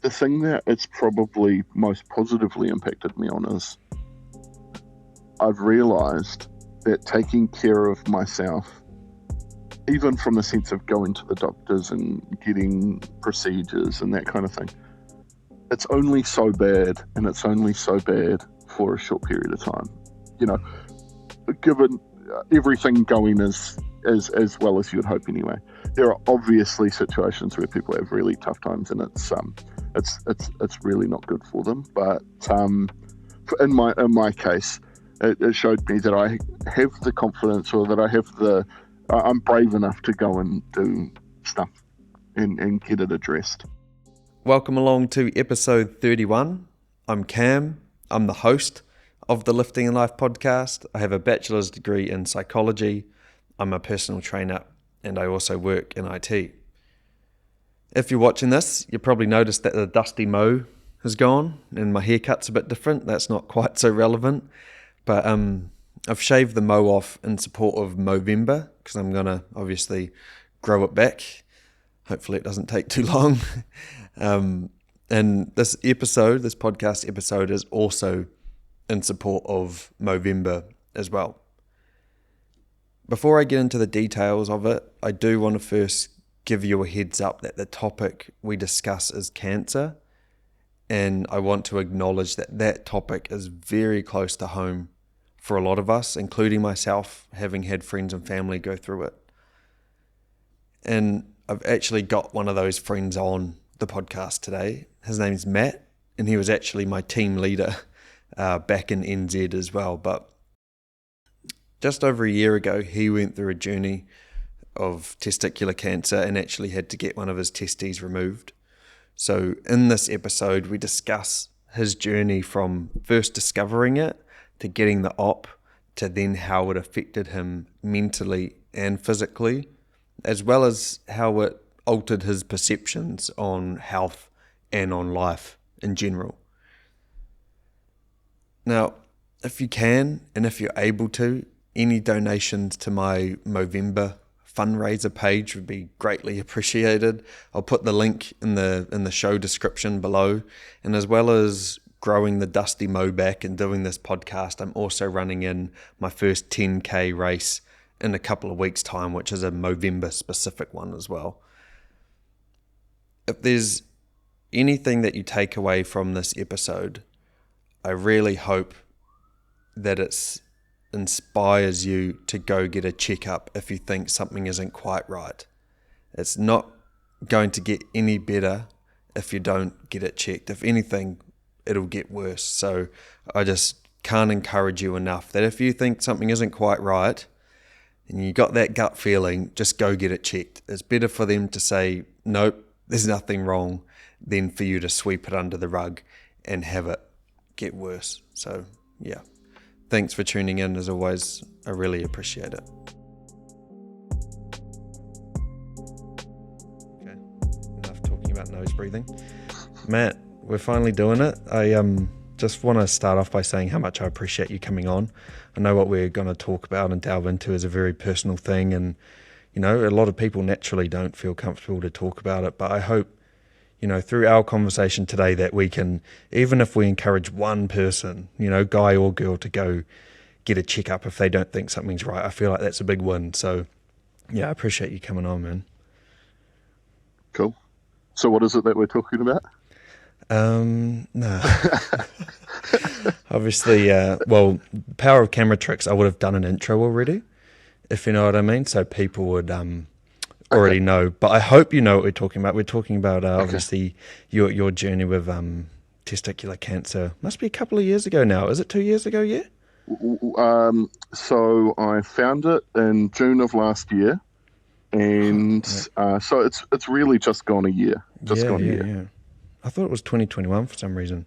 the thing that it's probably most positively impacted me on is I've realised that taking care of myself, even from the sense of going to the doctors and getting procedures and that kind of thing, it's only so bad, and it's only so bad for a short period of time. You know, given everything going as well as you'd hope anyway. There are obviously situations where people have really tough times, and it's really not good for them. But in my case, it showed me that I have the confidence, or that I'm brave enough to go and do stuff and get it addressed. Welcome along to episode 31. I'm Cam. I'm the host of the Lifting in Life podcast. I have a bachelor's degree in psychology. I'm a personal trainer, and I also work in IT. If you're watching this, you probably noticed that the dusty mow has gone and my haircut's a bit different. That's not quite so relevant, but I've shaved the mow off in support of MOVEMBER because I'm going to obviously grow it back. Hopefully it doesn't take too long. And this podcast episode is also in support of MOVEMBER as well. Before I get into the details of it, I do want to first give you a heads up that the topic we discuss is cancer, and I want to acknowledge that topic is very close to home for a lot of us, including myself, having had friends and family go through it. And I've actually got one of those friends on the podcast today. His name's Matt, and he was actually my team leader back in NZ as well. But just over a year ago, he went through a journey of testicular cancer and actually had to get one of his testes removed. So in this episode, we discuss his journey from first discovering it to getting the op, to then how it affected him mentally and physically, as well as how it altered his perceptions on health and on life in general. Now, if you can, and if you're able to, any donations to my Movember fundraiser page would be greatly appreciated. I'll put the link in the show description below. And as well as growing the dusty mow back and doing this podcast, I'm also running in my first 10K race in a couple of weeks' time, which is a Movember specific one as well. If there's anything that you take away from this episode, I really hope that it inspires you to go get a checkup if you think something isn't quite right. It's not going to get any better if you don't get it checked. If anything, it'll get worse. So I just can't encourage you enough that if you think something isn't quite right and you got that gut feeling, just go get it checked. It's better for them to say, nope, there's nothing wrong, than for you to sweep it under the rug and have it get worse. So yeah. Thanks for tuning in as always. I really appreciate it. Okay, enough talking about nose breathing. Matt, we're finally doing it. I just want to start off by saying how much I appreciate you coming on. I know what we're going to talk about and delve into is a very personal thing, and you know, a lot of people naturally don't feel comfortable to talk about it, but I hope, you know, through our conversation today that we can, even if we encourage one person, you know, guy or girl, to go get a checkup if they don't think something's right, I feel like that's a big win. So, yeah, I appreciate you coming on, man. Cool. So what is it that we're talking about? No. Obviously, well, power of camera tricks, I would have done an intro already, if you know what I mean, so people would already know, but I hope you know what we're talking about. We're talking about obviously your journey with testicular cancer. Must be a couple of years ago now. Is it 2 years ago yet? So I found it in June of last year, and so it's really just gone a year. Yeah. I thought it was 2021 for some reason.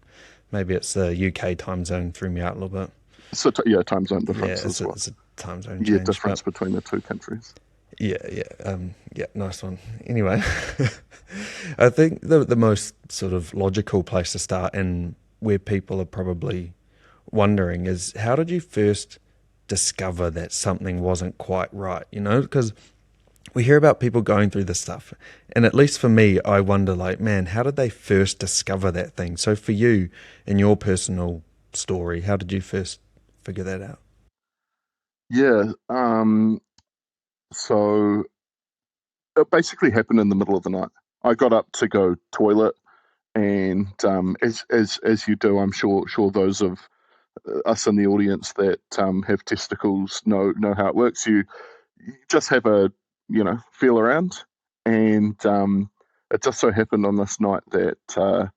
Maybe it's the UK time zone threw me out a little bit. So time zone difference as well. It's a time zone change. Yeah, difference between the two countries. Yeah, nice one. Anyway, I think the most sort of logical place to start, and where people are probably wondering, is how did you first discover that something wasn't quite right? You know, because we hear about people going through this stuff, and at least for me, I wonder, like, man, how did they first discover that thing? So for you, in your personal story, how did you first figure that out? Yeah. So it basically happened in the middle of the night. I got up to go toilet, and as you do, I'm sure those of us in the audience that have testicles know how it works. You just have a feel around, and it just so happened on this night that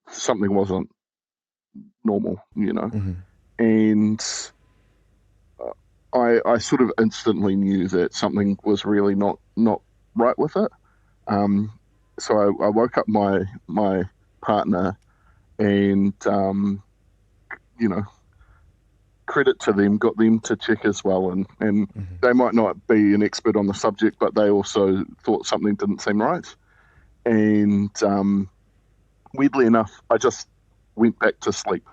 something wasn't normal, Mm-hmm. and I sort of instantly knew that something was really not right with it. Um, so I woke up my partner, and you know, credit to them, got them to check as well, and Mm-hmm. they might not be an expert on the subject, but they also thought something didn't seem right. And weirdly enough, I just went back to sleep.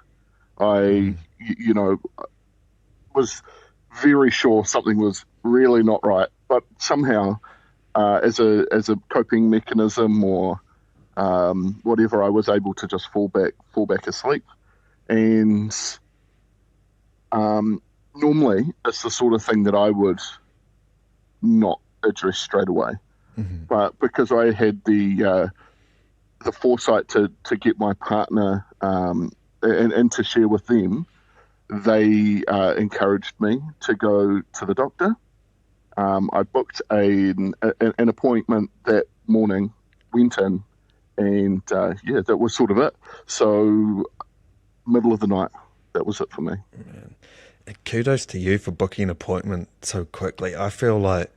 I, Mm-hmm. was very sure something was really not right, but somehow, as a coping mechanism or whatever, I was able to just fall back asleep. And um, normally, it's the sort of thing that I would not address straight away, Mm-hmm. but because I had the foresight to get my partner and to share with them, they encouraged me to go to the doctor. I booked an appointment that morning, went in, and yeah, that was sort of it. So, middle of the night, that was it for me. Man. And kudos to you for booking an appointment so quickly. I feel like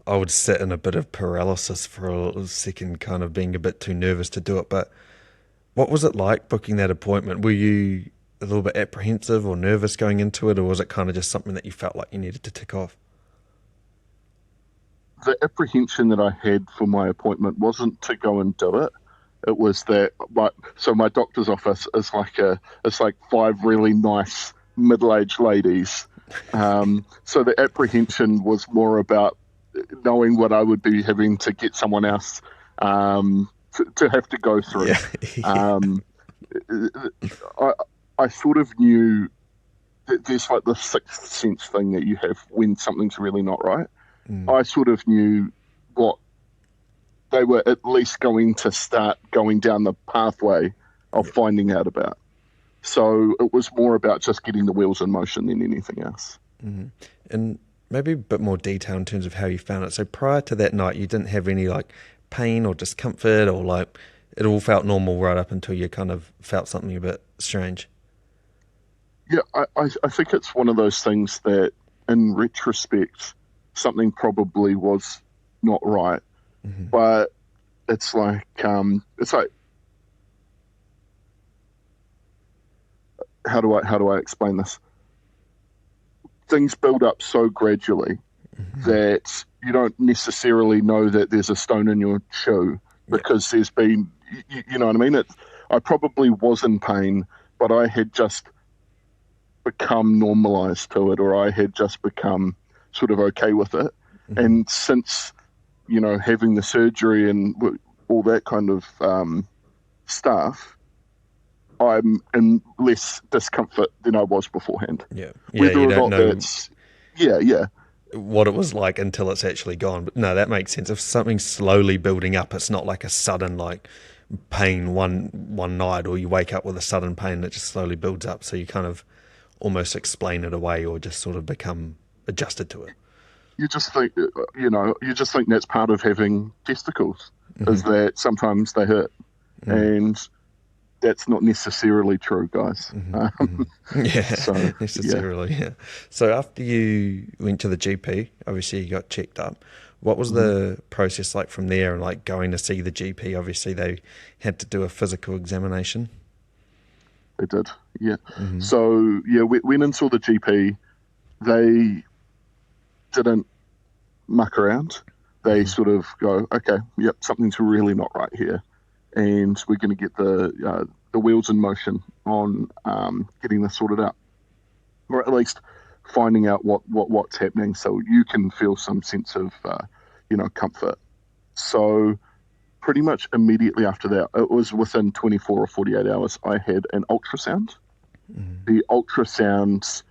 I would sit in a bit of paralysis for a second, kind of being a bit too nervous to do it. But what was it like booking that appointment? Were you a little bit apprehensive or nervous going into it, or was it kind of just something that you felt like you needed to tick off? The apprehension that I had for my appointment wasn't to go and do it. It was that my doctor's office is it's like five really nice middle-aged ladies. So the apprehension was more about knowing what I would be having to get someone else to have to go through. Yeah. Yeah. Um, I I sort of knew that there's like the sixth sense thing that you have when something's really not right. Mm, I sort of knew what they were at least going to start going down the pathway of yeah. finding out about. So it was more about just getting the wheels in motion than anything else. Mm. And maybe a bit more detail in terms of how you found it. So prior to that night, you didn't have any like pain or discomfort, or like it all felt normal right up until you kind of felt something a bit strange. Yeah, I think it's one of those things that, in retrospect, something probably was not right. Hmm. But it's like how do I explain this? Things build up so gradually Hmm. that you don't necessarily know that there's a stone in your shoe Yeah. because there's been, you know what I mean? I probably was in pain, but I had just become normalized to it, or I had just become sort of okay with it. Hmm. And since, having the surgery and all that kind of stuff, I'm in less discomfort than I was beforehand. Yeah. Yeah. Whether You or don't not know that's, yeah, yeah, what it was like until it's actually gone. But no, that makes sense. If something's slowly building up, it's not like a sudden like pain one night, or you wake up with a sudden pain that just slowly builds up. So you kind of almost explain it away, or just sort of become adjusted to it. you just think that's part of having testicles, Hmm. is that sometimes they hurt, Mm. and that's not necessarily true, guys. Hmm. Hmm. Yeah, So yeah. necessarily. Yeah. So after you went to the GP, obviously you got checked up. What was Mhm. the process like from there? And like going to see the GP, obviously they had to do a physical examination. They did, yeah. Hmm. So yeah, we went and saw the GP. They didn't muck around. They Hmm. sort of go, okay, yep, something's really not right here, and we're going to get the wheels in motion on getting this sorted out, or at least finding out what's happening, so you can feel some sense of comfort. So pretty much immediately after that, it was within 24 or 48 hours, I had an ultrasound. The ultrasound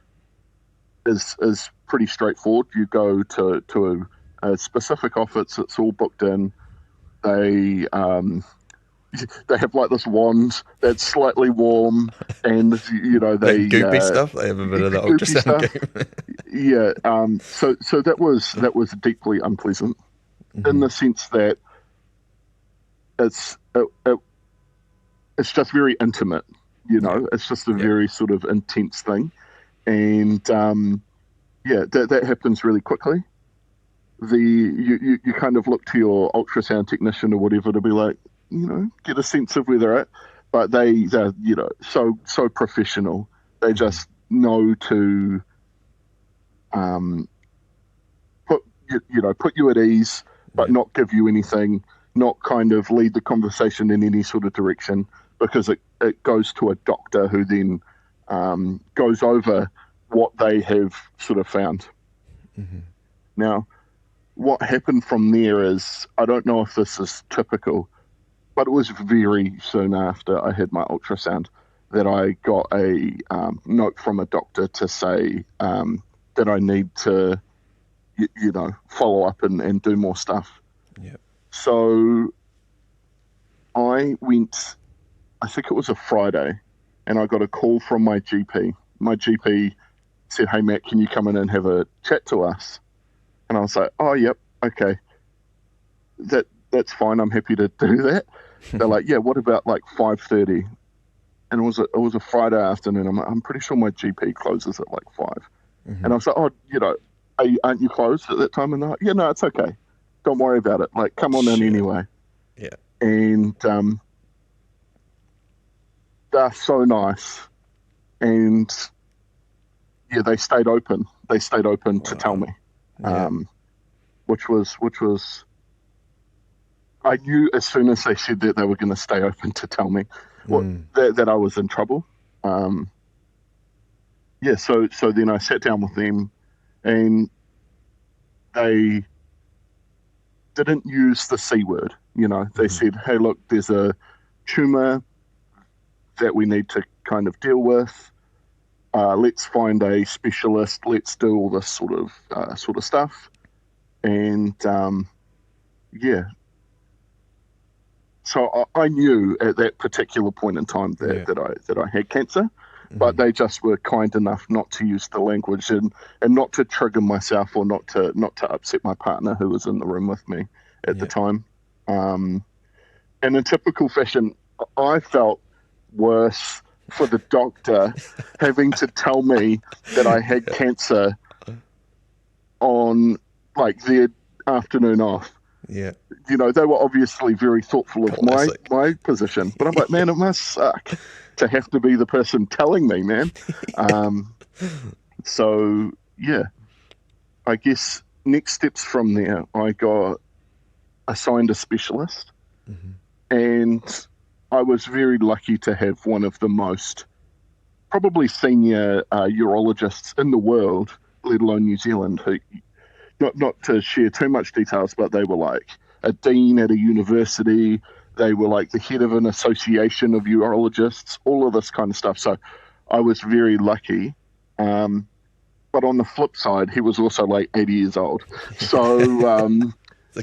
is pretty straightforward. You go to a specific office. It's all booked in. They have like this wand that's slightly warm, and they That goopy stuff. They have a bit of the goopy ultrasound stuff. game. Yeah. So that was deeply unpleasant in the sense that it's just very intimate. It's just a very sort of intense thing, and that happens really quickly. You kind of look to your ultrasound technician or whatever to be like, get a sense of where they're at, but they're so professional. They just know to put you at ease, but not give you anything, not kind of lead the conversation in any sort of direction, because it goes to a doctor who then goes over what they have sort of found. Now, what happened from there is, I don't know if this is typical, but it was very soon after I had my ultrasound that I got a note from a doctor to say that I need to, follow up and do more stuff. Yep. So I went, I think it was a Friday, and I got a call from my GP. My GP said, "Hey, Matt, can you come in and have a chat to us?" And I was like, "Oh, yep, okay. That's fine. I'm happy to do that." They're like, "Yeah, what about like 5:30?" And it was a Friday afternoon. I'm pretty sure my GP closes at like 5. And I was like, "Oh, aren't you closed at that time?" And they're like, "Yeah, no, it's okay. Don't worry about it. Like, come on in anyway." Yeah. And they're so nice. And yeah, they stayed open. They stayed open to tell me, which was. I knew as soon as they said that they were going to stay open to tell me that I was in trouble. So then I sat down with them, and they didn't use the C word. They said, "Hey, look, there's a tumor that we need to kind of deal with. Let's find a specialist. Let's do all this sort of stuff." And so I knew at that particular point in time that I had cancer, but they just were kind enough not to use the language and not to trigger myself, or not to upset my partner who was in the room with me at the time. And in typical fashion, I felt worse for the doctor having to tell me that I had cancer on like their afternoon off. Yeah. They were obviously very thoughtful of Classic. my position, but I'm like, man, it must suck to have to be the person telling me, man. So yeah, I guess next steps from there, I got assigned a specialist, and I was very lucky to have one of the most probably senior urologists in the world, let alone New Zealand, who, not to share too much details, but they were like a dean at a university. They were like the head of an association of urologists, all of this kind of stuff. So I was very lucky. But on the flip side, he was also like 80 years old. So,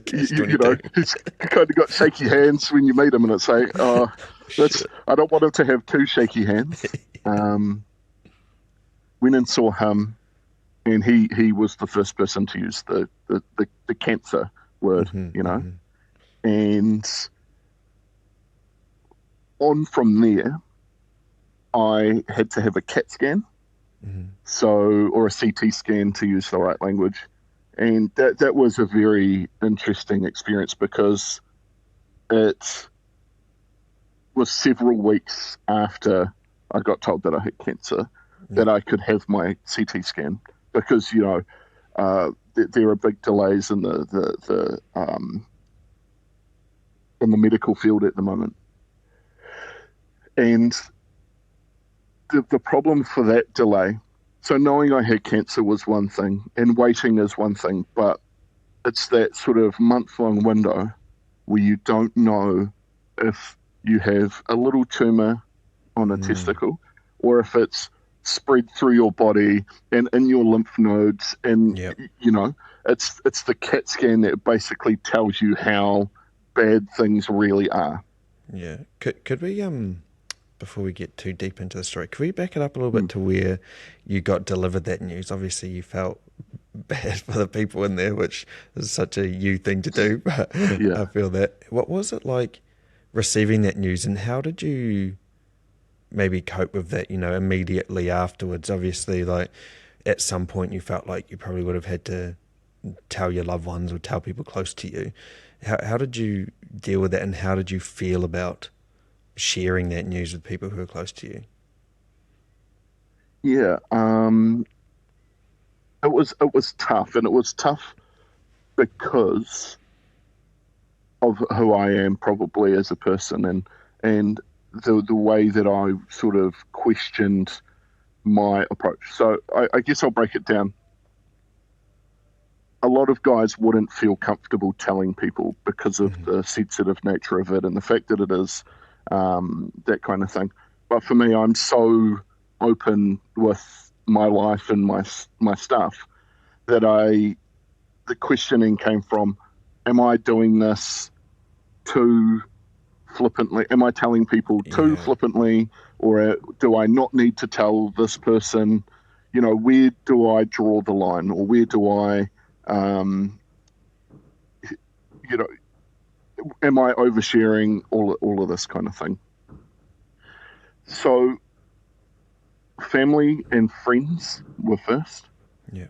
he's kind of got shaky hands when you meet him, and it's like, oh, I don't want him to have too shaky hands. Went and saw him, and he was the first person to use the cancer word, and on from there, I had to have a CAT scan, or a CT scan to use the right language, and that was a very interesting experience because it was several weeks after I got told that I had cancer that I could have my CT scan, because there are big delays in the medical field at the moment, and the problem for that delay. So knowing I had cancer was one thing, and waiting is one thing, but it's that sort of month-long window where you don't know if you have a little tumor on a testicle or if it's spread through your body and in your lymph nodes, and Yep. it's the CAT scan that basically tells you how bad things really are. Yeah. Could we before we get too deep into the story, could we back it up a little bit to where you got delivered that news? Obviously, you felt bad for the people in there, which is such a you thing to do, but Yeah. I feel that. What was it like receiving that news, and how did you maybe cope with that, immediately afterwards? Obviously, like at some point you felt like you probably would have had to tell your loved ones or tell people close to you. How did you deal with that, and how did you feel about sharing that news with people who are close to you? Yeah, it was tough, and it was tough because of who I am probably as a person, and the way that I sort of questioned my approach. So I guess I'll break it down. A lot of guys wouldn't feel comfortable telling people because of the sensitive nature of it and the fact that it is that kind of thing. But for me, I'm so open with my life and my stuff that the questioning came from, am I doing this too flippantly? Am I telling people too Yeah, flippantly, or do I not need to tell this person? Where do I draw the line, or where do I, um, you know, am I oversharing? All of this kind of thing. So, family and friends were first, yeah,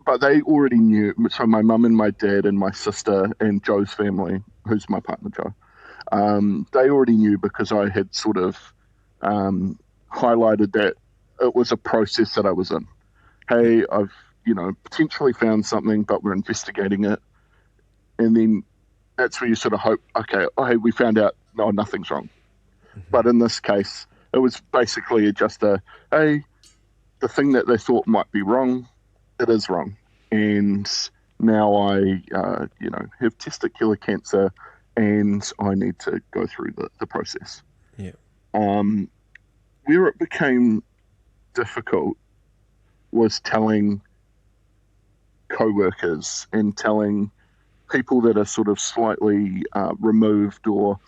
but they already knew. So my mum and my dad and my sister and Joe's family, who's my partner Joe, they already knew because I had sort of highlighted that it was a process that I was in. yeah, Hey, I've potentially found something, but we're investigating it, and then that's where you sort of hope, okay, oh hey, we found out, no, nothing's wrong. But in this case, it was basically just hey, the thing that they thought might be wrong, it is wrong, and now I have testicular cancer, and I need to go through the process. yeah, Um, where it became difficult was telling co-workers and telling people that are sort of slightly removed, or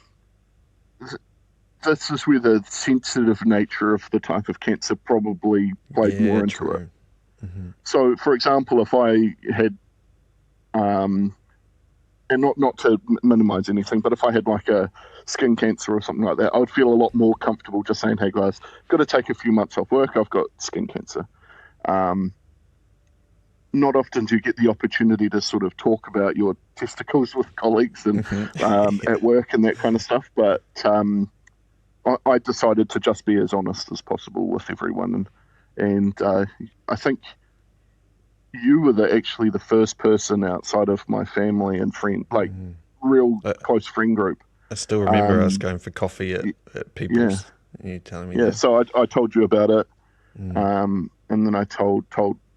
this is where the sensitive nature of the type of cancer probably played yeah, more into it. true. Hmm. So, for example, if I had, and not to minimize anything, but if I had like a skin cancer or something like that, I would feel a lot more comfortable just saying, "Hey guys, got to take a few months off work. I've got skin cancer." Um, Not often do you get the opportunity to sort of talk about your testicles with colleagues and Yeah, at work and that kind of stuff, but I decided to just be as honest as possible with everyone, and I think you were actually the first person outside of my family and friend, like real I, close friend group. I still remember us Um, going for coffee at yeah, People's, and you telling me yeah. that. So I told you about it, Mm. and then I told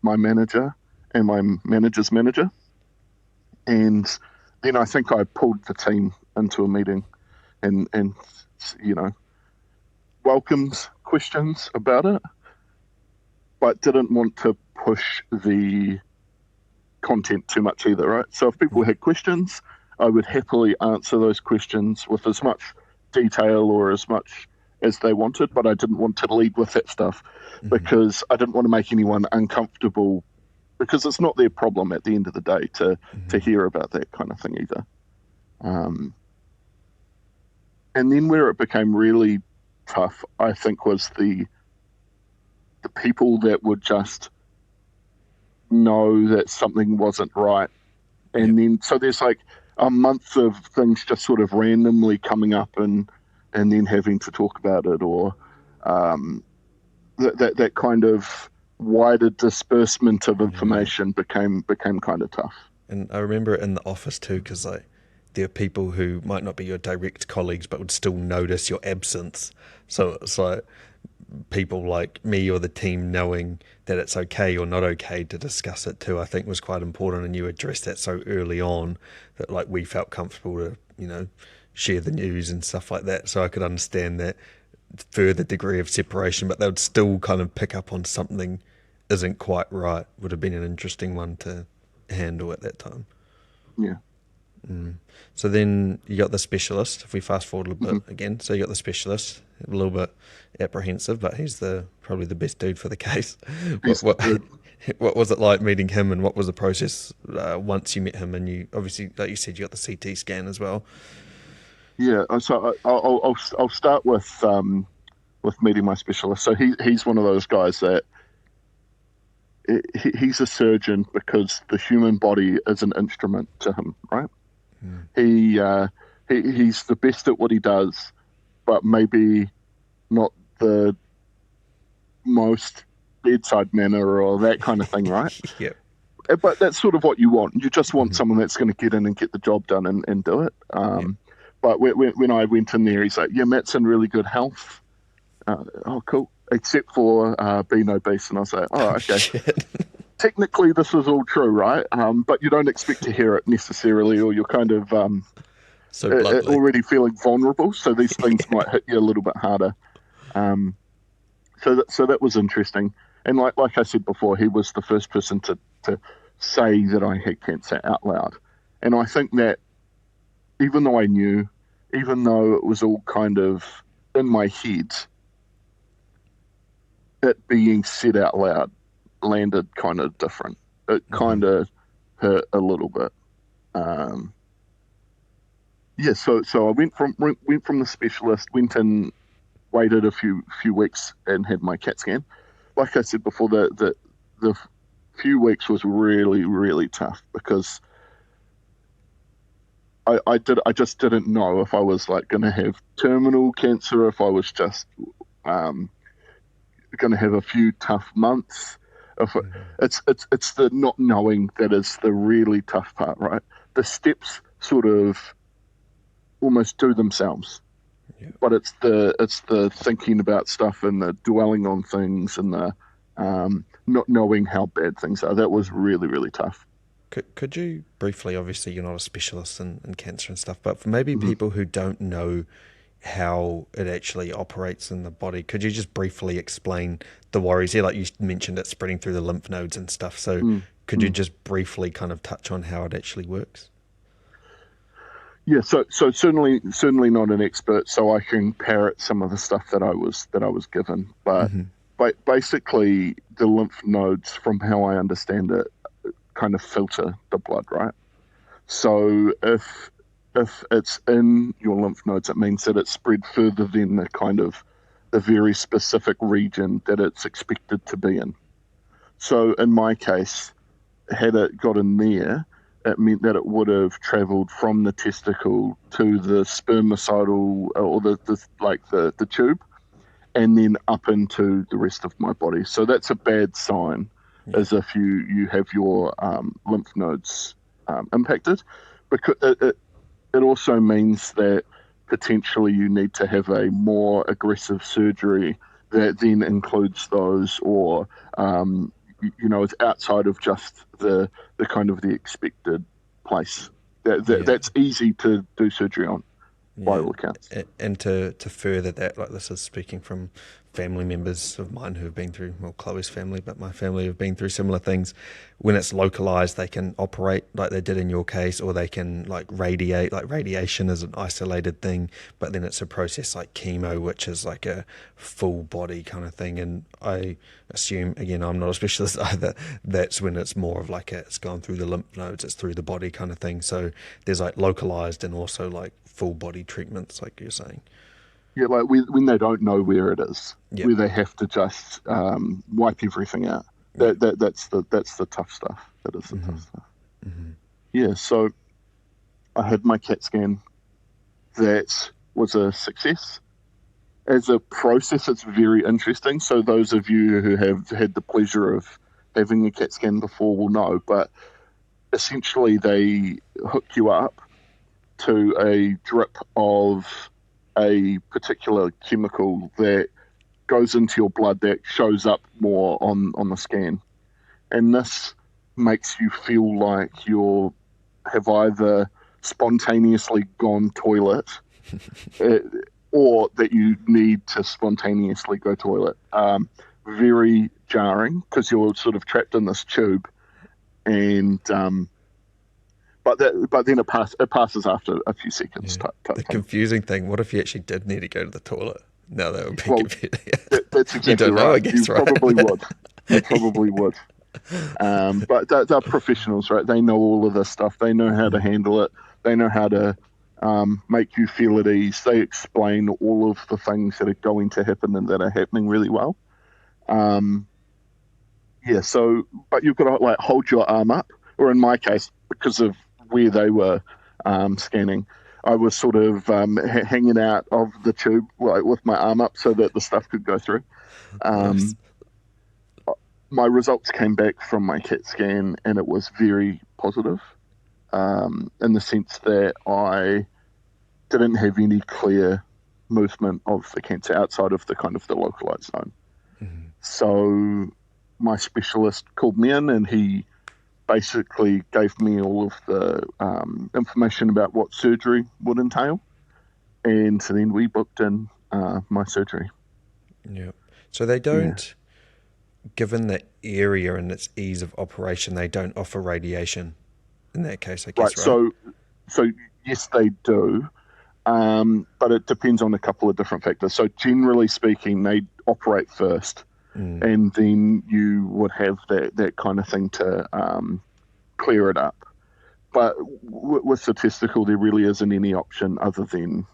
my manager and my manager's manager, and then I think I pulled the team into a meeting and you know welcomed questions about it, but didn't want to push the content too much either, right? So if people Yeah, had questions, I would happily answer those questions with as much detail or as much as they wanted, but I didn't want to lead with that stuff because I didn't want to make anyone uncomfortable, because it's not their problem at the end of the day to hear about that kind of thing either. Um, and then where it became really tough, I think, was the people that would just know that something wasn't right. yeah, And then so there's like a month of things just sort of randomly coming up and then having to talk about it, or um, that kind of wider disbursement of yeah. information became kind of tough. And I remember it in the office too, because like there are people who might not be your direct colleagues, but would still notice your absence. So it's like people like me or the team knowing that it's okay or not okay to discuss it too, I think was quite important. And you addressed that so early on that like we felt comfortable to, you know, share the news and stuff like that. So I could understand that further degree of separation, but they would still kind of pick up on something isn't quite right. Would have been an interesting one to handle at that time. Yeah. So then you got the specialist. If we fast forward a bit Mm-hmm. again, so you got the specialist, a little bit apprehensive, but he's probably the best dude for the case. What was it like meeting him, and what was the process once you met him? And you obviously, like you said, you got the CT scan as well. Yeah. So I'll start with meeting my specialist. So he's one of those guys that he's a surgeon because the human body is an instrument to him, right? He's the best at what he does, but maybe not the most bedside manner or that kind of thing, right? Yep. But that's sort of what you want. You just want someone that's going to get in and get the job done and do it. But when I went in there, he's like, yeah, Matt's in really good health. Oh, cool. Except for being obese. And I was like, oh, okay. Shit. Technically, this is all true, right? But you don't expect to hear it necessarily, or you're kind of So bluntly. already feeling vulnerable. So these things might hit you a little bit harder. So that was interesting. And like I said before, he was the first person to say that I had cancer out loud. And I think that even though I knew, even though it was all kind of in my head, it being said out loud landed kind of different. It kind of hurt a little bit. So I went from the specialist, went in, waited a few weeks, and had my CAT scan. Like I said before, the few weeks was really, really tough because I just didn't know if I was like going to have terminal cancer, if I was just going to have a few tough months. It's the not knowing that is the really tough part, right? The steps sort of almost do themselves, but it's the thinking about stuff and the dwelling on things and the not knowing how bad things are. That was really, really tough. Could you briefly, obviously you're not a specialist in cancer and stuff, but for maybe people who don't know how it actually operates in the body, could you just briefly explain the worries here? Like you mentioned, it's spreading through the lymph nodes and stuff. So could you just briefly kind of touch on how it actually works? Yeah, so certainly not an expert, so I can parrot some of the stuff that I was given. But basically, the lymph nodes, from how I understand it, kind of filter the blood, right? So if it's in your lymph nodes, it means that it's spread further than the very specific region that it's expected to be in. So in my case, had it got in there, it meant that it would have travelled from the testicle to the spermicidal or the tube, and then up into the rest of my body. So that's a bad sign, as if you have your lymph nodes impacted, because it also means that potentially you need to have a more aggressive surgery that then includes those, or it's outside of just the kind of the expected place. That's easy to do surgery on, by all accounts. And to further that, like this is speaking from family members of mine who have been through, well, Chloe's family, but my family have been through similar things. When it's localized, they can operate like they did in your case, or they can like radiate. Like radiation is an isolated thing, but then it's a process like chemo, which is like a full body kind of thing. And I assume, again, I'm not a specialist either, that's when it's more of like it's gone through the lymph nodes, it's through the body kind of thing. So there's like localized and also like full body treatments, like you're saying. Yeah, like when they don't know where it is, where they have to just wipe everything out. That's the tough stuff. That is the tough stuff. Yeah, so I had my CAT scan. That was a success. As a process, it's very interesting. So those of you who have had the pleasure of having a CAT scan before will know, but essentially they hook you up to a drip of a particular chemical that goes into your blood that shows up more on the scan. And this makes you feel like you have either spontaneously gone toilet or that you need to spontaneously go toilet. Very jarring because you're sort of trapped in this tube, and but then it passes after a few seconds. Yeah. Type The thing. confusing thing, what if you actually did need to go to the toilet? No, that would be Well, confusing. that's exactly You don't right. know, I guess, You right? probably would. You probably would. But they're professionals, right? They know all of this stuff. They know how to handle it. They know how to make you feel at ease. They explain all of the things that are going to happen and that are happening really well. Yeah. So, but you've got to like hold your arm up, or in my case, because of where they were scanning, I was sort of hanging out of the tube like, with my arm up so that the stuff could go through. Nice. Um, my results came back from my CAT scan, and it was very positive, in the sense that I didn't have any clear movement of the cancer outside of the kind of the localized zone. Mm-hmm. So my specialist called me in, and he basically gave me all of the information about what surgery would entail, and so then we booked in my surgery. Yeah. So they don't, given the area and its ease of operation, they don't offer radiation in that case, I Right. guess, right? So yes, they do. But it depends on a couple of different factors. So generally speaking, they operate first, and then you would have that kind of thing to clear it up. But with the testicle, there really isn't any option other than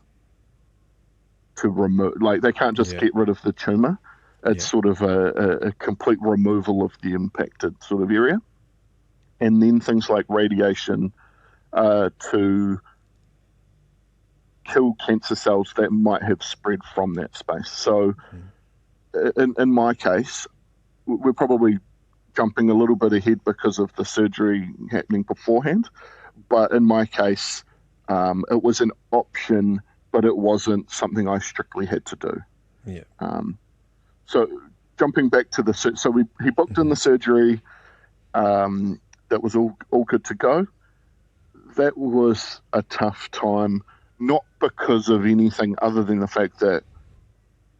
to remove. Like they can't just get rid of the tumor. It's sort of a complete removal of the impacted sort of area, and then things like radiation to kill cancer cells that might have spread from that space. So, in my case, we're probably jumping a little bit ahead because of the surgery happening beforehand. But in my case, it was an option, but it wasn't something I strictly had to do. Yeah. So, jumping back to he booked in the surgery. That was all good to go. That was a tough time, not because of anything other than the fact that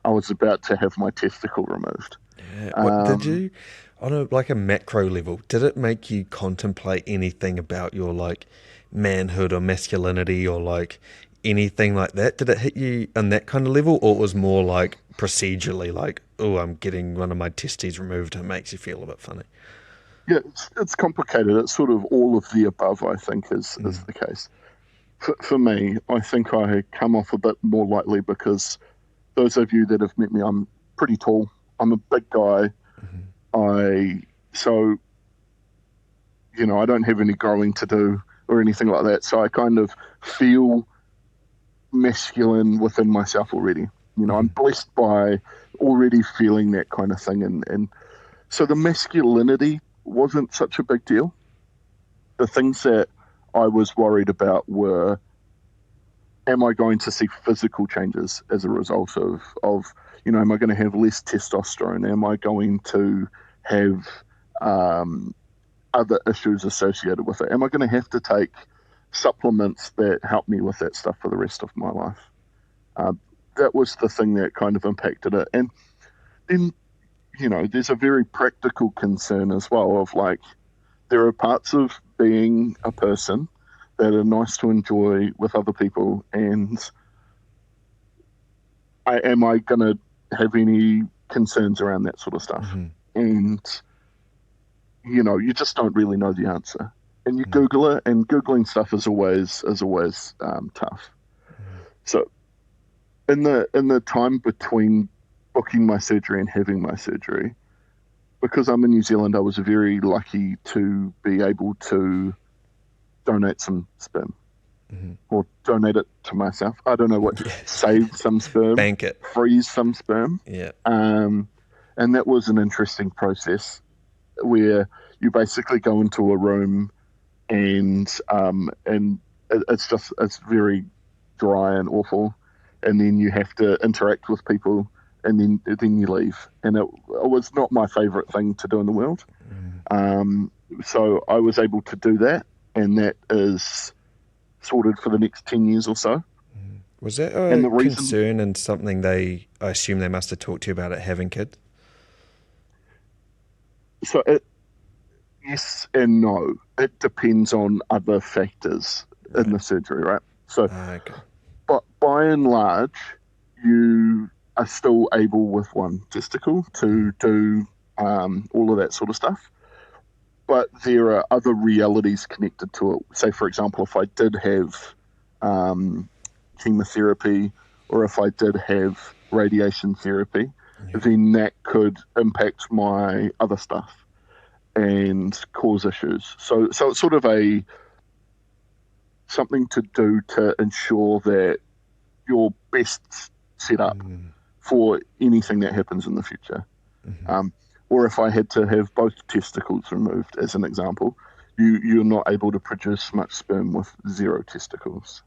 I was about to have my testicle removed. Yeah. What did you, on a macro level, did it make you contemplate anything about your like manhood or masculinity or like anything like that? Did it hit you on that kind of level, or it was more like procedurally, like, oh, I'm getting one of my testes removed, and it makes you feel a bit funny? Yeah, it's complicated. It's sort of all of the above, I think, is the case. For me, I think I come off a bit more lightly because those of you that have met me, I'm pretty tall. I'm a big guy. So, I don't have any growing to do or anything like that. So I kind of feel masculine within myself already. I'm blessed by already feeling that kind of thing. And so the masculinity wasn't such a big deal. The things that I was worried about were, am I going to see physical changes as a result of am I going to have less testosterone? Am I going to have other issues associated with it? Am I going to have to take supplements that help me with that stuff for the rest of my life? That was the thing that kind of impacted it. And then, there's a very practical concern as well of like, there are parts of being a person that are nice to enjoy with other people, and am I going to have any concerns around that sort of stuff? And you just don't really know the answer, and you Google it, and Googling stuff is always tough. So in the time between booking my surgery and having my surgery, because I'm in New Zealand, I was very lucky to be able to donate some sperm, or donate it to myself. I don't know what, save some sperm, bank it, freeze some sperm. Yeah. And that was an interesting process where you basically go into a room and it's very dry and awful. And then you have to interact with people and then you leave. And it was not my favourite thing to do in the world. So I was able to do that, and that is sorted for the next 10 years or so. Was that And a the reason, concern and something I assume they must have talked to you about it having kids? so yes and no. It depends on other factors in the surgery, right? So, Okay. but by and large, you are still able with one testicle to do all of that sort of stuff. But there are other realities connected to it. Say, for example, if I did have chemotherapy, or if I did have radiation therapy, then that could impact my other stuff and cause issues. So it's sort of something to do to ensure that you're best set up for anything that happens in the future. Or if I had to have both testicles removed, as an example, you're not able to produce much sperm with 0 testicles.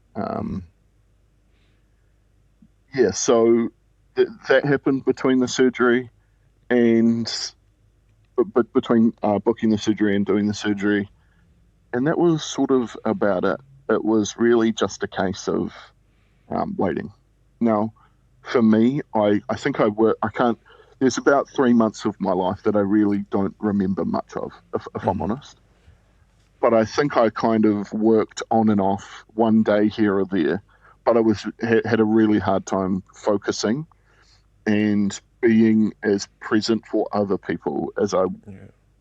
So that happened between the surgery and but between booking the surgery and doing the surgery, and that was sort of about it. It was really just a case of waiting. Now, for me, I think I can't. There's about 3 months of my life that I really don't remember much of, if I'm honest. But I think I kind of worked on and off one day here or there. But I had a really hard time focusing and being as present for other people as I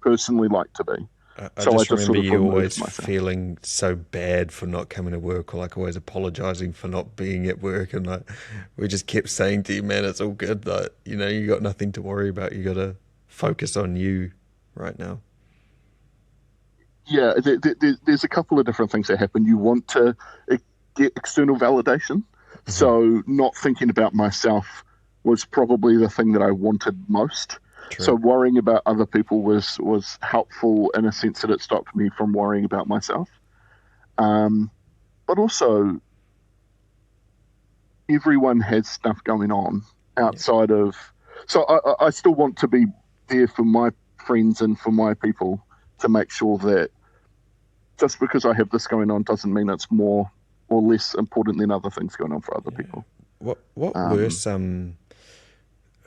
personally like to be. I So just I just remember sort of you removed always myself. feeling so bad for not coming to work, or like always apologizing for not being at work, and like we just kept saying to you, man, it's all good. Like, you know, you got nothing to worry about. You got to focus on you right now. Yeah, there's a couple of different things that happen. You want to get external validation. So not thinking about myself was probably the thing that I wanted most. True. So worrying about other people was helpful in a sense that it stopped me from worrying about myself. But also, everyone has stuff going on outside of. So I still want to be there for my friends and for my people, to make sure that just because I have this going on doesn't mean it's more or less important than other things going on for other people. What were some,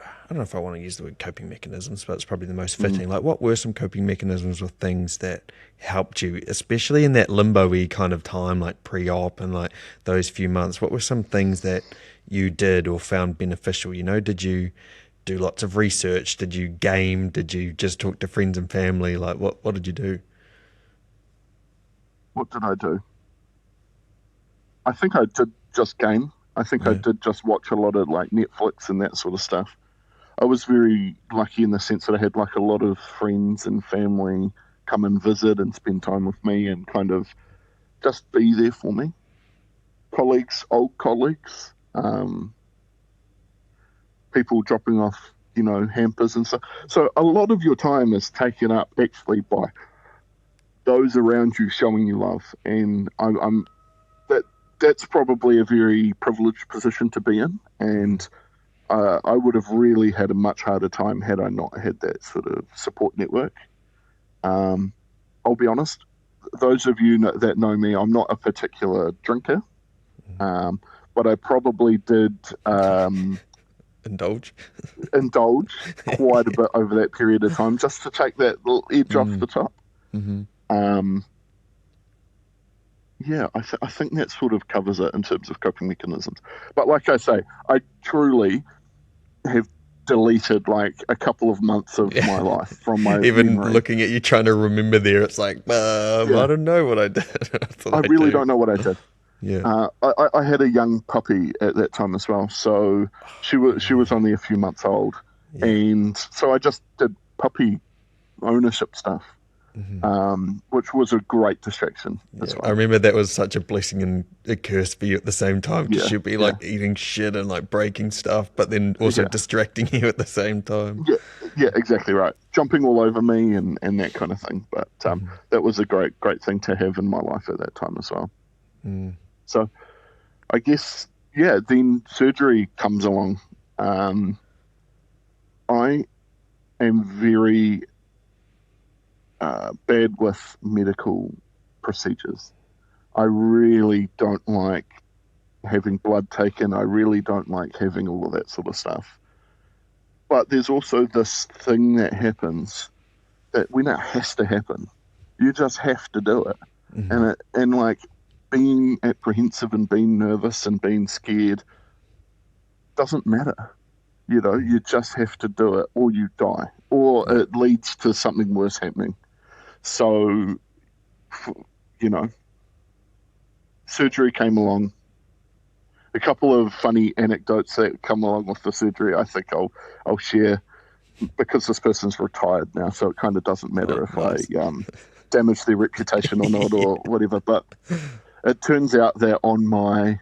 I don't know if I want to use the word coping mechanisms, but it's probably the most fitting. Like, what were some coping mechanisms with things that helped you, especially in that limbo-y kind of time, like pre-op and like those few months? What were some things that you did or found beneficial? You know, did you do lots of research? Did you game? Did you just talk to friends and family? Like, what did you do? What did I do? I think I did just game. I think I did just watch a lot of like Netflix and that sort of stuff. I was very lucky in the sense that I had like a lot of friends and family come and visit and spend time with me and kind of just be there for me. Old colleagues, people dropping off, hampers and stuff. So a lot of your time is taken up actually by those around you showing you love, and that's probably a very privileged position to be in, and I would have really had a much harder time had I not had that sort of support network. I'll be honest, those of you that know me, I'm not a particular drinker, but I probably did Indulge quite a bit over that period of time just to take that little edge off the top. Yeah, I think that sort of covers it in terms of coping mechanisms. But like I say, I truly have deleted like a couple of months of my life from my even memory. Looking at you trying to remember there, it's like, I don't know what I did. I really don't know what I did. Yeah. I had a young puppy at that time as well, so she was only a few months old, and so I just did puppy ownership stuff, which was a great distraction as well. I remember that was such a blessing and a curse for you at the same time, because she'd be like eating shit and like breaking stuff, but then also distracting you at the same time. Yeah, exactly right. Jumping all over me and that kind of thing. But that was a great thing to have in my life at that time as well. So I guess, then surgery comes along. I am very bad with medical procedures. I really don't like having blood taken. I really don't like having all of that sort of stuff. But there's also this thing that happens that when it has to happen, you just have to do it. Mm-hmm. And like being apprehensive and being nervous and being scared doesn't matter. You just have to do it or you die or Yeah. it leads to something worse happening. So, you know, surgery came along. A couple of funny anecdotes that come along with the surgery, I think I'll share because this person's retired now, so it kind of doesn't Oh, matter if I nice. damage their reputation or not Yeah. or whatever. But it turns out that on my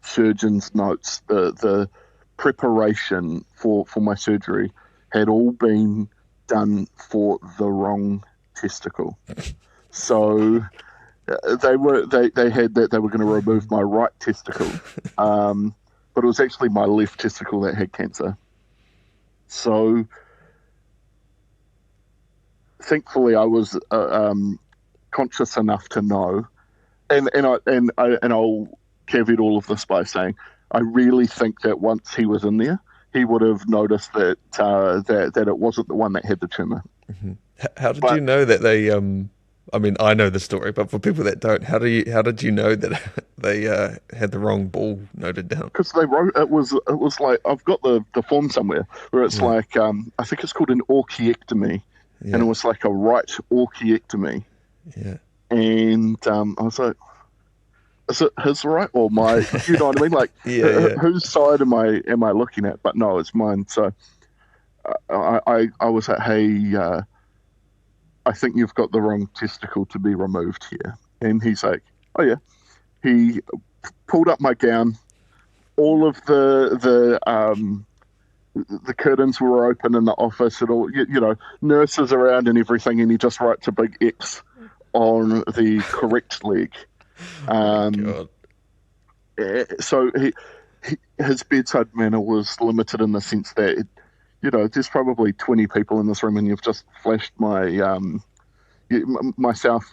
surgeon's notes, the preparation for my surgery had all been done for the wrong testicle. So they had that they were going to remove my right testicle, but it was actually my left testicle that had cancer. So thankfully, I was conscious enough to know, and I'll caveat all of this by saying I really think that once he was in there, he would have noticed that it wasn't the one that had the tumor. Mm-hmm. How did you But know that they? I mean, I know the story, but for people that don't, how did you know that they had the wrong ball noted down? because they wrote it was like I've got the form somewhere where it's Yeah, like I think it's called an orchiectomy, and it yeah, was like a right orchiectomy, yeah, and I was like, is it his right or my? You know what I mean? Like, yeah, yeah. whose side am I looking at? But no, it's mine. So I was like, hey, I think you've got the wrong testicle to be removed here. And he's like, oh yeah. He pulled up my gown. All of the curtains were open in the office, and all nurses around and everything. And he just writes a big X on the correct leg. Oh my Um, God. so his bedside manner was limited in the sense that there's probably 20 people in this room, and you've just flashed myself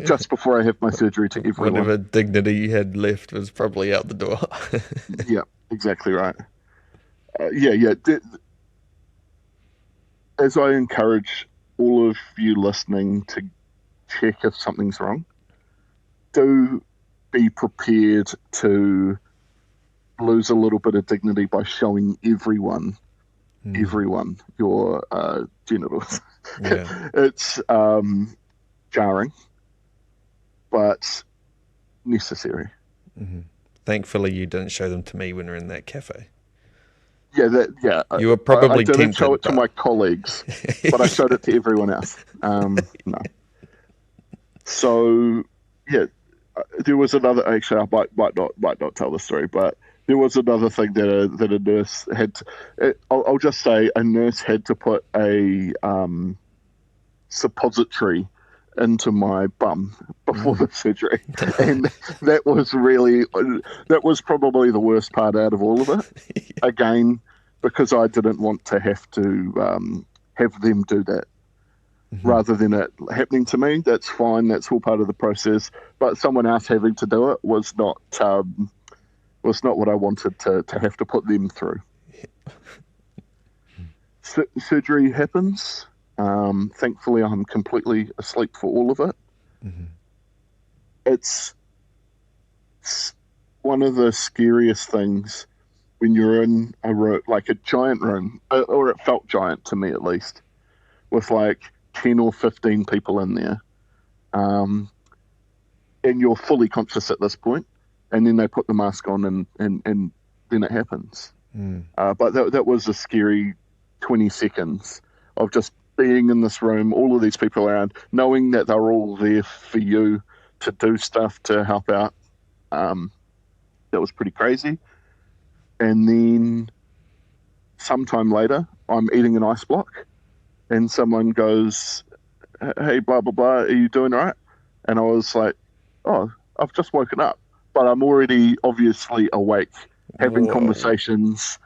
just before I have my surgery to everyone. Whatever dignity you had left was probably out the door. Yeah, exactly right. Yeah. As I encourage all of you listening to check if something's wrong, do be prepared to lose a little bit of dignity by showing Mm, everyone your genitals. yeah. It's jarring, but necessary. Hmm. Thankfully, you didn't show them to me when we were in that cafe. Yeah. You were I probably didn't show tempted, it to my but colleagues, but I showed it to everyone else. No. So yeah, there was another. Actually, I might not tell the story, but there was another thing that a nurse had. I'll just say a nurse had to put a suppository into my bum before mm. the surgery, and that was probably the worst part out of all of it. Again, because I didn't want to have to have them do that Mhm. rather than it happening to me. That's fine. That's all part of the process. But someone else having to do it was not what I wanted to have to put them through. Surgery happens. Thankfully, I'm completely asleep for all of it. Mhm. It's one of the scariest things when you're in a room, like a giant room, or it felt giant to me at least, with like 10 or 15 people in there. Um, and you're fully conscious at this point, and then they put the mask on, and then it happens. Mm. But that was a scary 20 seconds of just being in this room, all of these people around, knowing that they're all there for you to do stuff to help out. Um, that was pretty crazy. And then sometime later, I'm eating an ice block, and someone goes, "Hey, blah blah blah, are you doing all right?" And I was like, "Oh, I've just woken up, but I'm already obviously awake, having Whoa. conversations."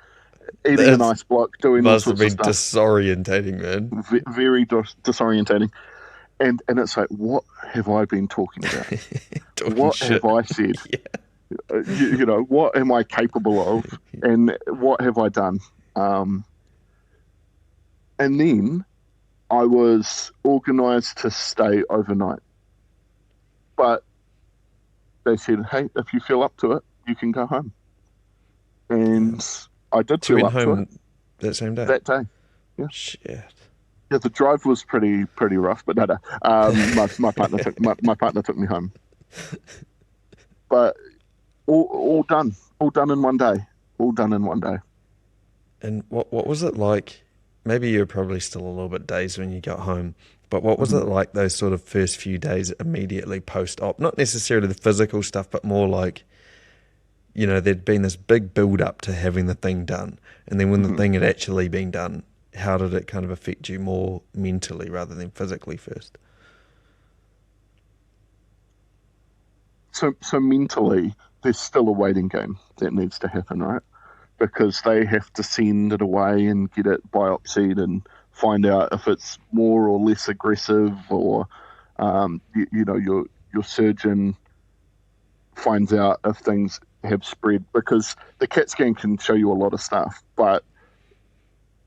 eating an That ice block, doing all must have sorts of been stuff. disorientating, man. Very disorientating. And it's like, what have I been talking about? Talking What shit. have I said? Yeah. You know, what am I capable of? And what have I done? And then I was organized to stay overnight. But they said, hey, if you feel up to it, you can go home. And I did So you feel went up to it home that same day? that day. Yeah. Shit. Yeah, the drive was pretty rough, but no. My partner took me home. But all done in one day, all done in one day. And what was it like? Maybe you were probably still a little bit dazed when you got home, but what was Mhm. it like those sort of first few days immediately post-op? Not necessarily the physical stuff, but more like, you know, there'd been this big build-up to having the thing done, and then when the Mhm. thing had actually been done, how did it kind of affect you more mentally rather than physically first? So mentally, there's still a waiting game that needs to happen, right? Because they have to send it away and get it biopsied and find out if it's more or less aggressive, or you know, your surgeon finds out if things have spread, because the CAT scan can show you a lot of stuff, but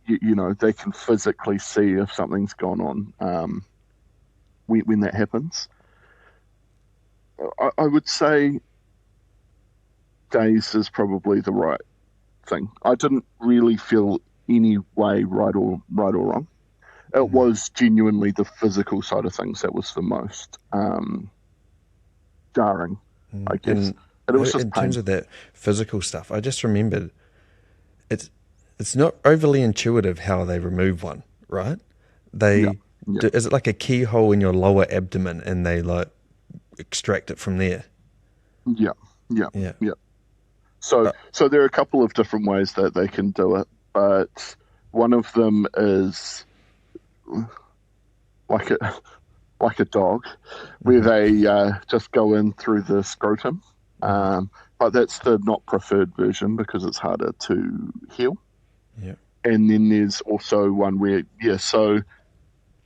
you know, they can physically see if something's gone on when that happens. I would say days is probably the right thing. I didn't really feel any way right or wrong. It Mm. was genuinely the physical side of things that was the most jarring, I guess. And And it was just in terms pain. of that physical stuff, I just remembered it's it's not overly intuitive how they remove one, right? Yeah, They yeah, do, is it like a keyhole in your lower abdomen and they like extract it from there? yeah, yeah, Yeah. yeah. So, Uh, so there are a couple of different ways that they can do it, but one of them is like a like a dog, where mhm, they just go in through the scrotum. mhm, But that's the not preferred version because it's harder to heal. yeah. And then there's also one where, yeah, so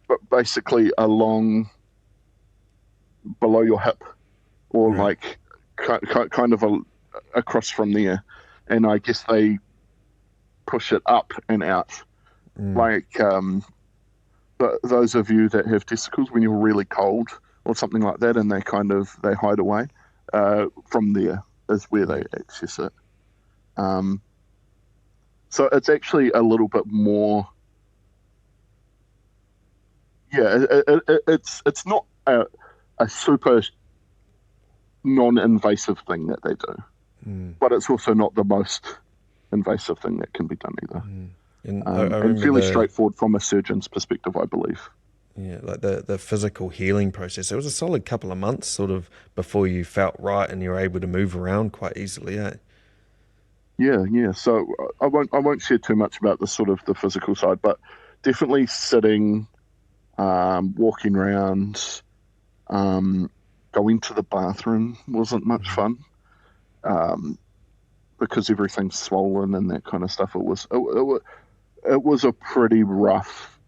but basically along below your hip, or Right. like kind of across from there. And I guess they push it up and out. Mm, Like but those of you that have testicles when you're really cold or something like that, and they hide away, from there is where yeah. they access it. Um, so it's actually a little bit more. Yeah, it's not a super non-invasive thing that they do, Mm, but it's also not the most invasive thing that can be done either. mm. And I And remember fairly straightforward from a surgeon's perspective, I believe. like the physical healing process. It was a solid couple of months sort of before you felt right and you were able to move around quite easily, eh? Yeah, yeah. So I won't share too much about the sort of the physical side, but definitely sitting, walking around, um, going to the bathroom wasn't much Mhm. fun, um, because everything's swollen and that kind of stuff. It was a pretty rough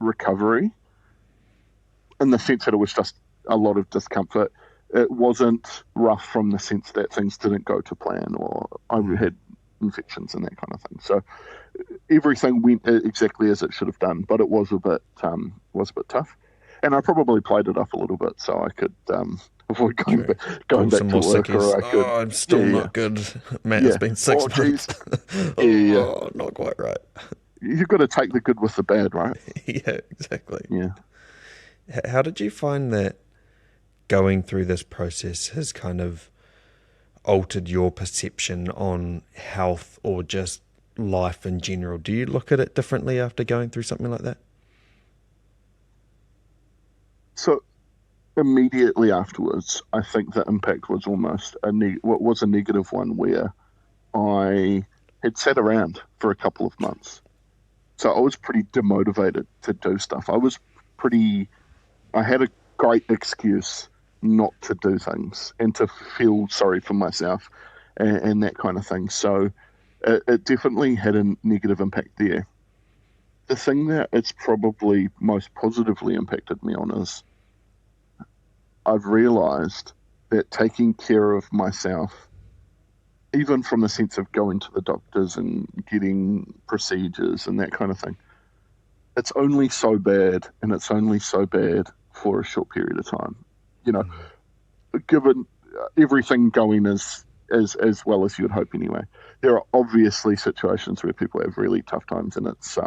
recovery in the sense that it was just a lot of discomfort. It wasn't rough from the sense that things didn't go to plan or I Mm. had infections and that kind of thing. So everything went exactly as it should have done, but it was a bit tough, and I probably played it up a little bit so I could avoid True. going Pull back some to more work, sickies. or I could, Oh, I'm yeah, still yeah, not good. Matt, it's yeah. been Oh, 6 months. geez, yeah, yeah. Oh, not quite right. You've got to take the good with the bad, right? Yeah, exactly. Yeah. How did you find that going through this process has kind of altered your perception on health or just life in general? Do you look at it differently after going through something like that? So immediately afterwards, I think the impact was almost what was a negative one, where I had sat around for a couple of months. So I was pretty demotivated to do stuff. Pretty, I had a great excuse not to do things and to feel sorry for myself and that kind of thing. So it definitely had a negative impact there. The thing that it's probably most positively impacted me on is I've realized that taking care of myself, even from the sense of going to the doctors and getting procedures and that kind of thing, it's only so bad, and it's only so bad for a short period of time. You know, given everything going as well as you would hope anyway. There are obviously situations where people have really tough times, and it's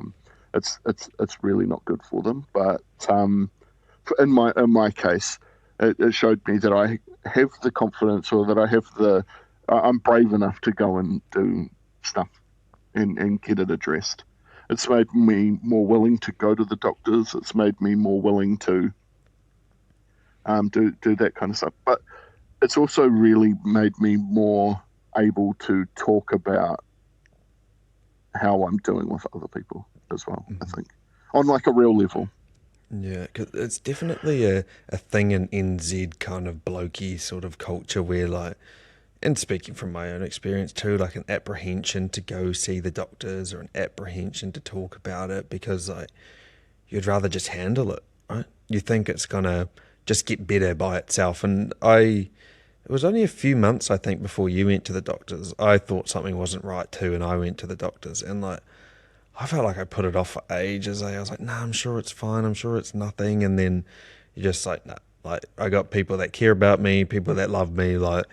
really not good for them. But in my case, it showed me that I have the confidence, or that I'm brave enough to go and do stuff and get it addressed. It's made me more willing to go to the doctors. It's made me more willing to do that kind of stuff. But it's also really made me more able to talk about how I'm doing with other people as well, I think, on like a real level. Yeah, 'cause it's definitely a thing in NZ kind of blokey sort of culture where, like, and speaking from my own experience too, like an apprehension to go see the doctors or an apprehension to talk about it because, like, you'd rather just handle it, right? You think it's gonna just get better by itself. And it was only a few months, I think, before you went to the doctors. I thought something wasn't right too, and I went to the doctors, and like, I felt like I put it off for ages. I was like, nah, I'm sure it's fine. I'm sure it's nothing. And then you're just like, nah, like, I got people that care about me, people that love me. Like,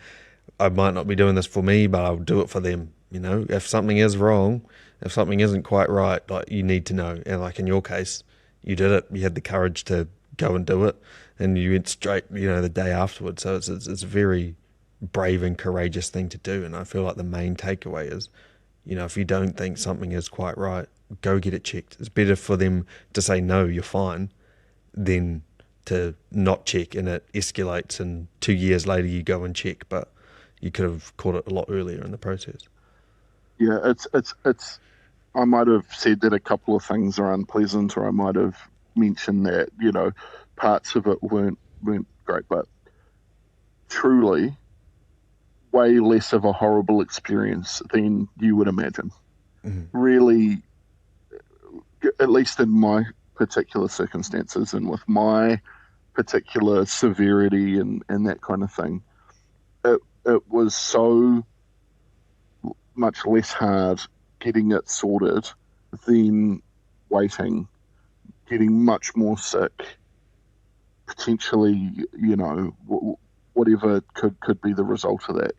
I might not be doing this for me, but I'll do it for them. You know, if something is wrong, if something isn't quite right, like, you need to know. And like in your case, you did it. You had the courage to go and do it, and you went straight, you know, the day afterwards. So it's a very brave and courageous thing to do. And I feel like the main takeaway is, you know, if you don't think something is quite right, go get it checked. It's better for them to say, no, you're fine, than to not check and it escalates and 2 years later you go and check, but you could have caught it a lot earlier in the process. Yeah, it's. I might have said that a couple of things are unpleasant, or I might have mentioned that, parts of it weren't great, but truly way less of a horrible experience than you would imagine. Really, at least in my particular circumstances and with my particular severity and that kind of thing, it was so much less hard getting it sorted than waiting, getting much more sick, potentially, whatever could be the result of that.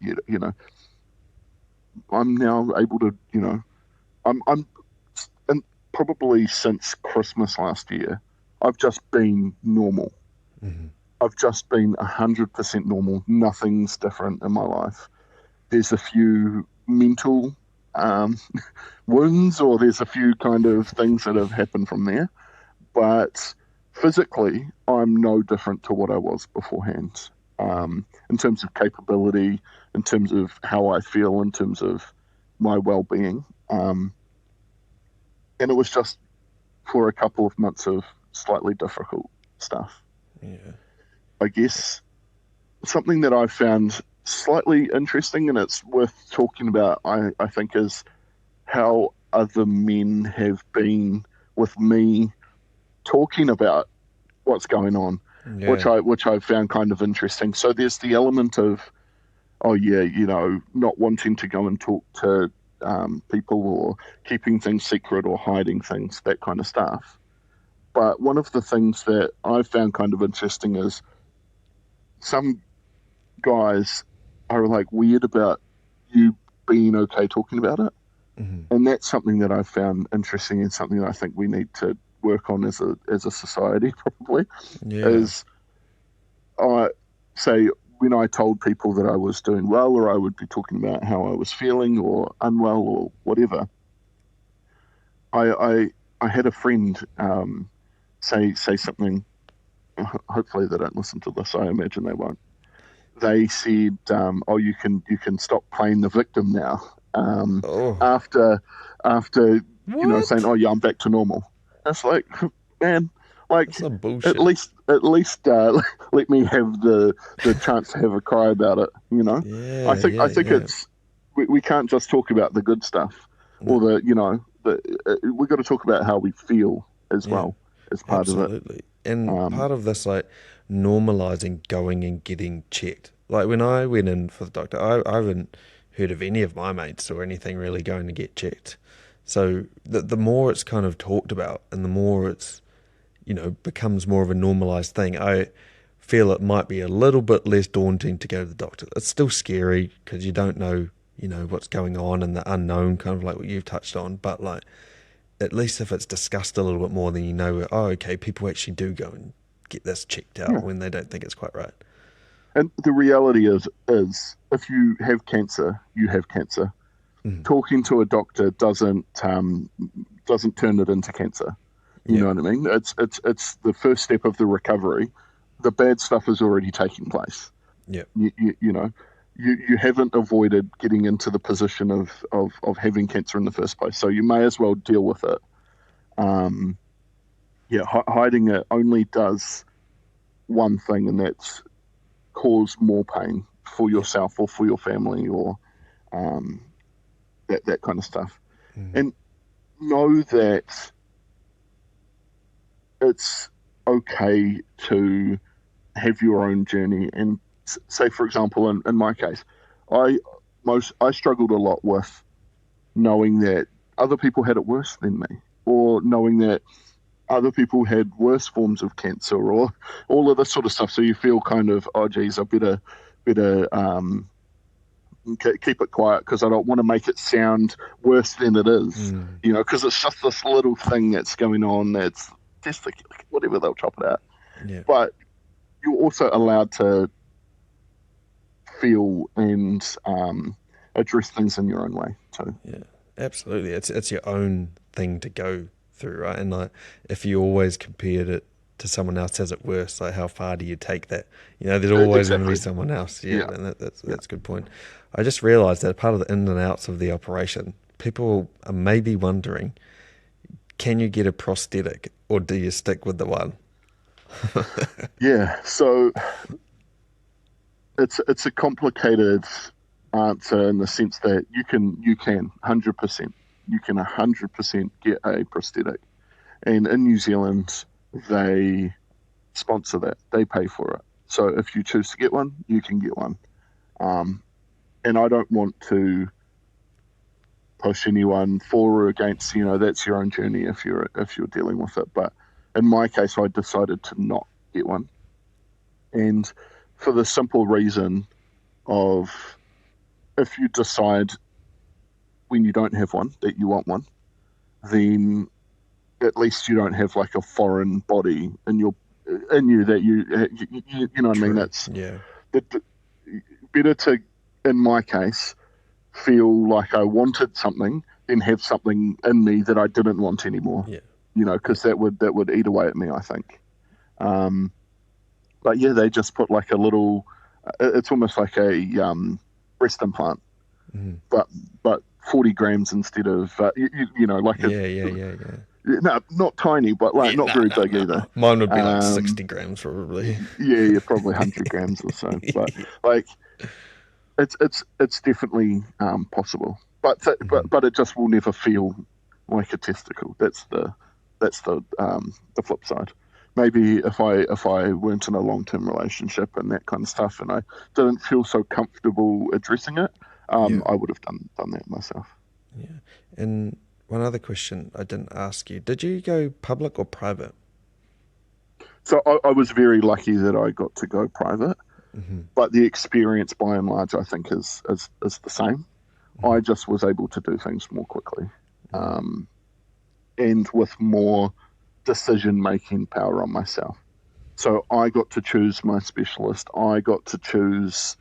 I'm now able to, I'm and probably since Christmas last year, I've just been normal. I've just been 100% normal. Nothing's different in my life. There's a few mental wounds, or there's a few kind of things that have happened from there. But physically, I'm no different to what I was beforehand. In terms of capability, in terms of how I feel, in terms of my well-being. And it was just for a couple of months of slightly difficult stuff. Yeah. I guess something that I found slightly interesting, and it's worth talking about, I think, is how other men have been with me talking about what's going on, which I found kind of interesting. So there's the element of, oh yeah, not wanting to go and talk to people, or keeping things secret, or hiding things, that kind of stuff. But one of the things that I found kind of interesting is some guys are like weird about you being okay talking about it. And that's something that I found interesting, and something that I think we need to work on as a society, probably. Is I say, when I told people that I was doing well, or I would be talking about how I was feeling or unwell or whatever, I had a friend say something. Hopefully they don't listen to this. I imagine they won't. They said, "Oh, you can stop playing the victim now." After saying, "Oh yeah, I'm back to normal." That's like, man, like, that's some bullshit. at least let me have the chance to have a cry about it. Yeah, I think yeah. it's we can't just talk about the good stuff or No. we've got to talk about how we feel as Yeah, well as part of it. absolutely. And Um, part of this, like, normalizing going and getting checked. Like, when I went in for the doctor, I haven't heard of any of my mates or anything really going to get checked. So the more it's kind of talked about and the more it's, becomes more of a normalized thing, I feel it might be a little bit less daunting to go to the doctor. It's still scary because you don't know, what's going on and the unknown, kind of like what you've touched on. But, like, at least if it's discussed a little bit more, then oh, okay, people actually do go and get this checked out yeah. when they don't think it's quite right. And the reality is if you have cancer, you have cancer. Mm. Talking to a doctor doesn't turn it into cancer. You Yeah, know what I mean? It's the first step of the recovery. The bad stuff is already taking place. yeah, You haven't avoided getting into the position of having cancer in the first place, so you may as well deal with it. Um, hiding it only does one thing, and that's cause more pain for yeah. yourself or for your family or um, that kind of stuff. Mm. And know that it's okay to have your own journey. And say, for example, in my case, I I struggled a lot with knowing that other people had it worse than me, or knowing that other people had worse forms of cancer, or all of this sort of stuff. So you feel kind of, oh, geez, I better keep it quiet because I don't want to make it sound worse than it is, Mm. because it's just this little thing that's going on that's testicular, whatever, they'll chop it out. Yeah, But you're also allowed to feel and address things in your own way too. yeah, absolutely. It's your own thing to go through, right? And, like, if you always compared it to someone else has it worse, like, how far do you take that? There's always going to be Exactly. someone else. Yeah, Yeah. and that's Yeah. that's a good point. I just realised that part of the in and outs of the operation, people are maybe wondering, can you get a prosthetic or do you stick with the one? Yeah. So it's a complicated answer in the sense that you can 100% you can 100% get a prosthetic, and in New Zealand they sponsor that, they pay for it. So if you choose to get one, you can get one. Um, and I don't want to push anyone for or against. That's your own journey if you're dealing with it. But in my case, I decided to not get one, and for the simple reason of, if you decide when you don't have one that you want one, then at least you don't have like a foreign body in you that you know what I mean. True. That's Yeah. the, better to, in my case, feel like I wanted something than have something in me that I didn't want anymore. Yeah. Yeah. Because that would eat away at me, I think. Um, but yeah, they just put like a little. It's almost like a breast implant, Mhm. but 40 grams instead of like a, Yeah. Yeah. Yeah. Yeah. no, not tiny, but like Yeah. not No. very No. big No. either. Mine would be like Um, 60 grams probably. yeah, probably 100 grams or so. But like it's definitely possible, Mhm. but it just will never feel like a testicle. That's the flip side. Maybe if I weren't in a long-term relationship and that kind of stuff, and I didn't feel so comfortable addressing it, Yeah. I would have done that myself. Yeah. And one other question I didn't ask you: did you go public or private? So I was very lucky that I got to go private, Mm-hmm. but the experience by and large, I think, is the same. I Mm-hmm. just was able to do things more quickly, Mm. um, and with more decision making power on myself. So I got to choose my specialist. I got to choose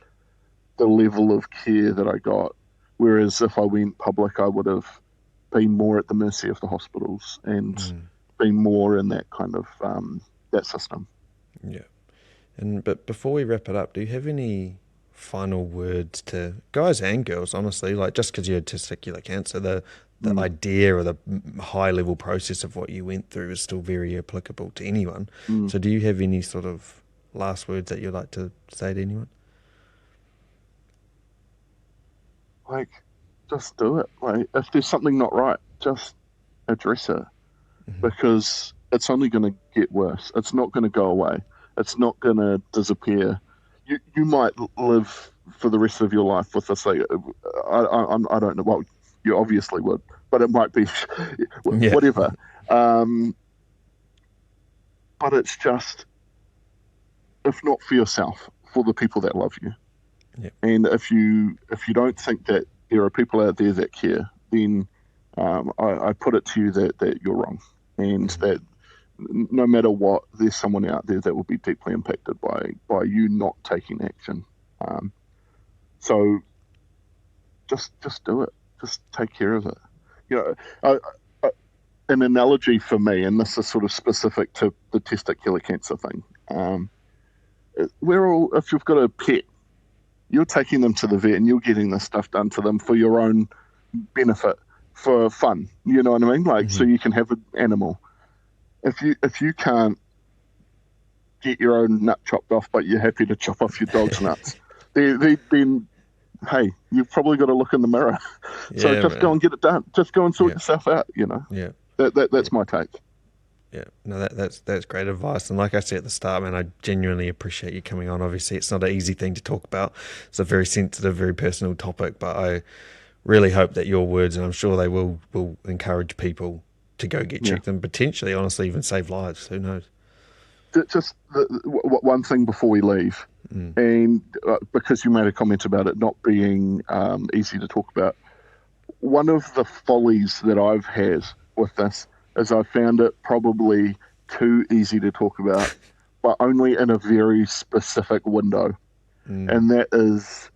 the level of care that I got. Whereas if I went public, I would have been more at the mercy of the hospitals and Mm. been more in that kind of that system. Yeah. But before we wrap it up, do you have any final words to guys and girls? Honestly, like, just because you had testicular cancer, the Mm, idea or the high level process of what you went through is still very applicable to anyone. mm. So, do you have any sort of last words that you'd like to say to anyone? Like, just do it. Like, if there's something not right, just address it, because it's only going to get worse. It's not going to go away. It's not going to disappear. You might live for the rest of your life with this. Like, I don't know. Well, you obviously would, but it might be Yeah. whatever. Um, but it's just, if not for yourself, for the people that love you. Yeah. And if you don't think that there are people out there that care, then I put it to you that you're wrong, and that no matter what, there's someone out there that will be deeply impacted by you not taking action. So just do it. Just take care of it. You know, an analogy for me, and this is sort of specific to the testicular cancer thing. We're all, if you've got a pet, you're taking them to the vet and you're getting this stuff done to them for your own benefit, for fun. You know what I mean? Like, so you can have an animal. If you can't get your own nut chopped off, but you're happy to chop off your dog's nuts, then hey, you've probably got to look in the mirror. So Yeah, just man. go and get it done. Just go and sort yourself out. You know. Yeah. That's my take. Yeah, no, that's great advice. And like I said at the start, man, I genuinely appreciate you coming on. Obviously, it's not an easy thing to talk about. It's a very sensitive, very personal topic, but I really hope that your words, and I'm sure they will encourage people to go get checked and potentially, honestly, even save lives. Who knows? Just one thing before we leave, and because you made a comment about it not being easy to talk about, one of the follies that I've had with this is I found it probably too easy to talk about, but only in a very specific window. And that is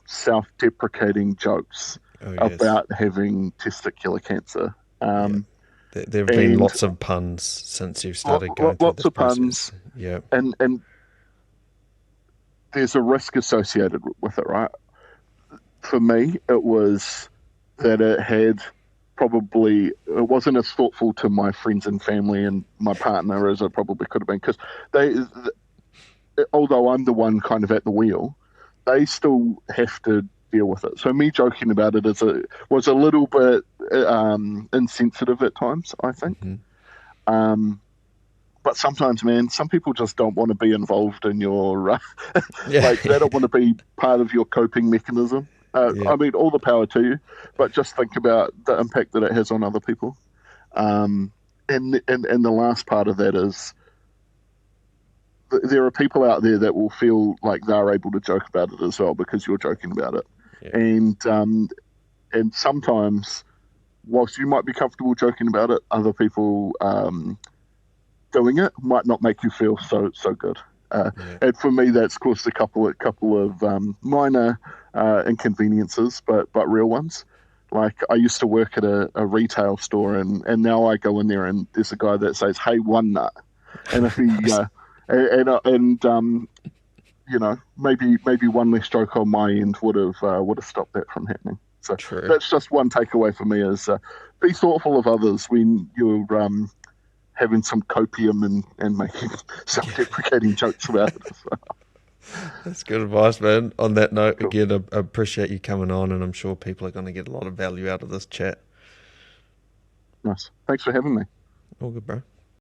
self-deprecating jokes about having testicular cancer. There have been lots of puns since you've started going through Lots this of process. puns, Yeah. and there's a risk associated with it, right? For me, it was that it wasn't as thoughtful to my friends and family and my partner as it probably could have been, because although I'm the one kind of at the wheel, they still have to deal with it. So me joking about it was a little bit insensitive at times, I think. But sometimes, man, some people just don't want to be involved in your like, they don't want to be part of your coping mechanism. I mean, all the power to you, but just think about the impact that it has on other people. And the last part of that is, there are people out there that will feel like they're able to joke about it as well because you're joking about it. And sometimes, whilst you might be comfortable joking about it, other people doing it might not make you feel so good. And for me, that's caused a couple of minor inconveniences, but real ones. Like, I used to work at a retail store, and now I go in there and there's a guy that says, "Hey, one nut," and if he you know, maybe one less joke on my end would have stopped that from happening. So that's just one takeaway for me: is be thoughtful of others when you're having some copium and making self-deprecating jokes about it. So. That's good advice, man. On that note, again, I appreciate you coming on, and I'm sure people are going to get a lot of value out of this chat. Nice. Thanks for having me. All good, bro.